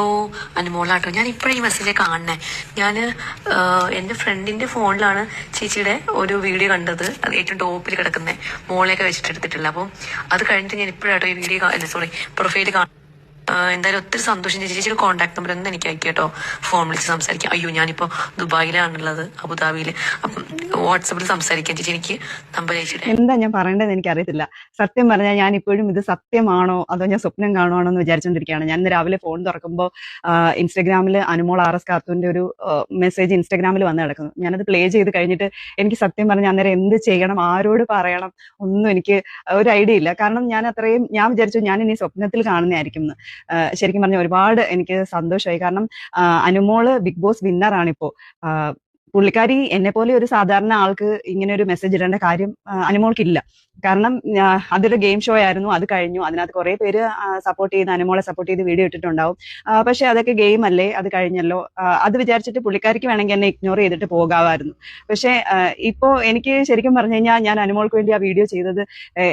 ഓ അനുമോളാട്ടോ, ഞാൻ ഇപ്പോഴും ഈ മെസ്സേജ് കാണണേ. ഞാൻ എൻ്റെ ഫ്രണ്ടിന്റെ ഫോണിലാണ് ചേച്ചിയുടെ ഒരു വീഡിയോ കണ്ടത്. അത് ഏറ്റവും ടോപ്പിൽ കിടക്കുന്നത് മോളെയൊക്കെ വെച്ചിട്ട് എടുത്തിട്ടില്ല. അപ്പം അത് കഴിഞ്ഞിട്ട് ഞാൻ ഇപ്പോഴാട്ടോ ഈ വീഡിയോ പ്രൊഫൈൽ കാണും. എന്തായാലും ഒത്തിരി സന്തോഷം. ചേച്ചിയുടെ കോൺടാക്ട് നമ്പർ ഒന്ന് എനിക്ക് അയക്കാം കേട്ടോ, ഫോൺ വിളിച്ച് സംസാരിക്കാം. അയ്യോ, ഞാനിപ്പോൾ ദുബായിലാണുള്ളത്, അബുദാബിയിൽ. അപ്പം വാട്സപ്പിൽ സംസാരിക്കാം. ചേച്ചി എനിക്ക് നമ്പർ അയച്ചിട്ട്. എന്താ ഞാൻ പറയേണ്ടതെന്ന് എനിക്ക് അറിയത്തില്ല. സത്യം പറഞ്ഞാൽ ഞാൻ ഇപ്പോഴും ഇത് സത്യമാണോ അതോ ഞാൻ സ്വപ്നം കാണുവാണോ എന്ന് വിചാരിച്ചുകൊണ്ടിരിക്കുകയാണ്. ഞാൻ ഇന്ന് രാവിലെ ഫോൺ തുറക്കുമ്പോൾ ഇൻസ്റ്റാഗ്രാമിൽ അനുമോൾ RS കാത്തുവിന്റെ ഒരു മെസ്സേജ് ഇൻസ്റ്റാഗ്രാമിൽ വന്ന് കിടക്കുന്നു. ഞാനത് പ്ലേ ചെയ്ത് കഴിഞ്ഞിട്ട് എനിക്ക് സത്യം പറഞ്ഞാൽ അന്നേരം എന്ത് ചെയ്യണം, ആരോട് പറയണം, ഒന്നും എനിക്ക് ഒരു ഐഡിയ ഇല്ല. കാരണം ഞാൻ വിചാരിച്ചു ഞാൻ ഇനി സ്വപ്നത്തിൽ കാണുന്നതായിരിക്കും. ശരിക്കും പറഞ്ഞാൽ ഒരുപാട് എനിക്ക് സന്തോഷമായി. കാരണം അനുമോള് ബിഗ് ബോസ് വിന്നറാണിപ്പോ. പുള്ളിക്കാരി എന്നെ പോലെ ഒരു സാധാരണ ആൾക്ക് ഇങ്ങനെ ഒരു മെസ്സേജ് ഇടേണ്ട കാര്യം അനുമോൾക്കില്ല. കാരണം അതൊരു ഗെയിം ഷോ ആയിരുന്നു, അത് കഴിഞ്ഞു. അതിനകത്ത് കുറെ പേര് സപ്പോർട്ട് ചെയ്ത് അനുമോളെ സപ്പോർട്ട് ചെയ്ത് വീഡിയോ ഇട്ടിട്ടുണ്ടാവും. പക്ഷെ അതൊക്കെ ഗെയിം അല്ലേ, അത് കഴിഞ്ഞല്ലോ. അത് വിചാരിച്ചിട്ട് പുള്ളിക്കാരിക്ക് വേണമെങ്കിൽ എന്നെ ഇഗ്നോർ ചെയ്തിട്ട് പോകാമായിരുന്നു. പക്ഷെ ഇപ്പോ എനിക്ക് ശരിക്കും പറഞ്ഞു കഴിഞ്ഞാൽ ഞാൻ അനുമോൾക്ക് വേണ്ടി ആ വീഡിയോ ചെയ്തത്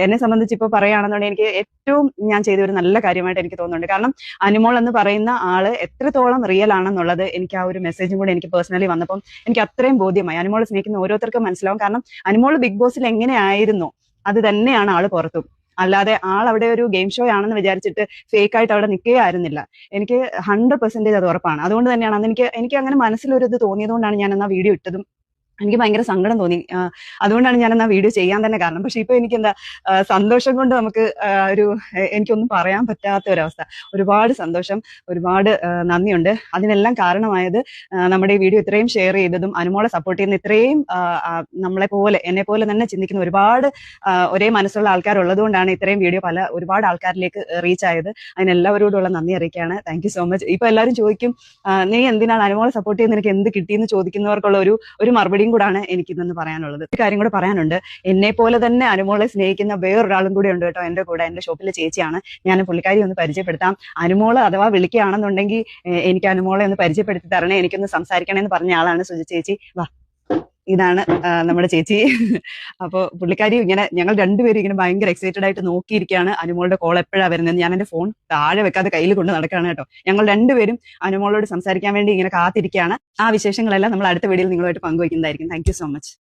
എന്നെ സംബന്ധിച്ച് ഇപ്പോൾ പറയുകയാണെന്നുണ്ടെങ്കിൽ എനിക്ക് ഏറ്റവും ഞാൻ ചെയ്ത ഒരു നല്ല കാര്യമായിട്ട് എനിക്ക് തോന്നുന്നുണ്ട്. കാരണം അനുമോൾ എന്ന് പറയുന്ന ആള് എത്രത്തോളം റിയൽ ആണെന്നുള്ളത് എനിക്ക് ആ ഒരു മെസ്സേജും കൂടെ എനിക്ക് പേഴ്സണലി വന്നപ്പം എനിക്ക് അത്രയും ബോധ്യമായി. അനുമോൾ സ്നേഹിക്കുന്ന ഓരോരുത്തർക്കും മനസ്സിലാവും. കാരണം അനുമോൾ ബിഗ് ബോസിൽ എങ്ങനെയായിരുന്നു അത് തന്നെയാണ് ആള് പുറത്തും. അല്ലാതെ ആൾ അവിടെ ഒരു ഗെയിം ഷോ ആണെന്ന് വിചാരിച്ചിട്ട് ഫേക്ക് ആയിട്ട് അവിടെ നിൽക്കുകയായിരുന്നില്ല. എനിക്ക് 100% അത് ഉറപ്പാണ്. അതുകൊണ്ട് തന്നെയാണ് അന്ന് എനിക്ക് അങ്ങനെ മനസ്സിലൊരു ഇത് തോന്നിയതുകൊണ്ടാണ് ഞാൻ ആ വീഡിയോ ഇട്ടതും. എനിക്ക് ഭയങ്കര സങ്കടം തോന്നി. അതുകൊണ്ടാണ് ഞാൻ ആ വീഡിയോ ചെയ്യാൻ തന്നെ കാരണം. പക്ഷെ ഇപ്പൊ എനിക്ക് എന്താ സന്തോഷം കൊണ്ട് നമുക്ക് എനിക്കൊന്നും പറയാൻ പറ്റാത്ത ഒരവസ്ഥ. ഒരുപാട് സന്തോഷം, ഒരുപാട് നന്ദിയുണ്ട്. അതിനെല്ലാം കാരണമായത് നമ്മുടെ ഈ വീഡിയോ ഇത്രയും ഷെയർ ചെയ്തതും അനുമോളെ സപ്പോർട്ട് ചെയ്യുന്ന ഇത്രയും എന്നെ പോലെ തന്നെ ചിന്തിക്കുന്ന ഒരുപാട് ഒരേ മനസ്സുള്ള ആൾക്കാരുള്ളത് കൊണ്ടാണ് ഇത്രയും വീഡിയോ ഒരുപാട് ആൾക്കാരിലേക്ക് റീച്ച് ആയത്. അതിനെല്ലാവരോടുള്ള നന്ദി അറിയിക്കുകയാണ്. Thank you so much. ഇപ്പൊ എല്ലാവരും ചോദിക്കും, നീ എന്തിനാണ് അനുമോളെ സപ്പോർട്ട് ചെയ്യുന്നത്, നിനക്ക് എന്ത് കിട്ടിയെന്ന് ചോദിക്കുന്നവർക്കുള്ള ഒരു മറുപടിയും കൂടാണ് എനിക്ക് ഇന്ന് പറയാനുള്ളത്. ഒരു കാര്യം കൂടെ പറയാനുണ്ട്. എന്നെ പോലെ തന്നെ അനുമോളെ സ്നേഹിക്കുന്ന വേറൊരാളും കൂടെ ഉണ്ട് കേട്ടോ എന്റെ കൂടെ. എന്റെ ഷോപ്പിലെ ചേച്ചിയാണ്. ഞാൻ പുള്ളിക്കാരി ഒന്ന് പരിചയപ്പെടുത്താം. അനുമോള് അഥവാ വിളിക്കുകയാണെന്നുണ്ടെങ്കിൽ എനിക്ക് അനുമോളെ ഒന്ന് പരിചയപ്പെടുത്തി തരണേ, എനിക്കൊന്ന് സംസാരിക്കണേ എന്ന് പറഞ്ഞ ആളാണ് സുജി ചേച്ചി. വാ, ഇതാണ് നമ്മുടെ ചേച്ചി. അപ്പോൾ പുള്ളിക്കാരി ഇങ്ങനെ ഞങ്ങൾ രണ്ടുപേരും ഇങ്ങനെ ഭയങ്കര എക്സൈറ്റഡ് ആയിട്ട് നോക്കിയിരിക്കുകയാണ് അനുമോളുടെ കോൾ എപ്പോഴാണ് വരുന്നത്. ഞാൻ എന്റെ ഫോൺ താഴെ വെക്കാതെ കയ്യിൽ കൊണ്ട് നടക്കുകയാണ് കേട്ടോ. ഞങ്ങൾ രണ്ടുപേരും അനുമോളോട് സംസാരിക്കാൻ വേണ്ടി ഇങ്ങനെ കാത്തിരിക്കുകയാണ്. ആ വിശേഷങ്ങളെല്ലാം നമ്മൾ അടുത്ത വീഡിയോയിൽ നിങ്ങളുമായിട്ട് പങ്കുവയ്ക്കുന്നതായിരിക്കും. Thank you so much.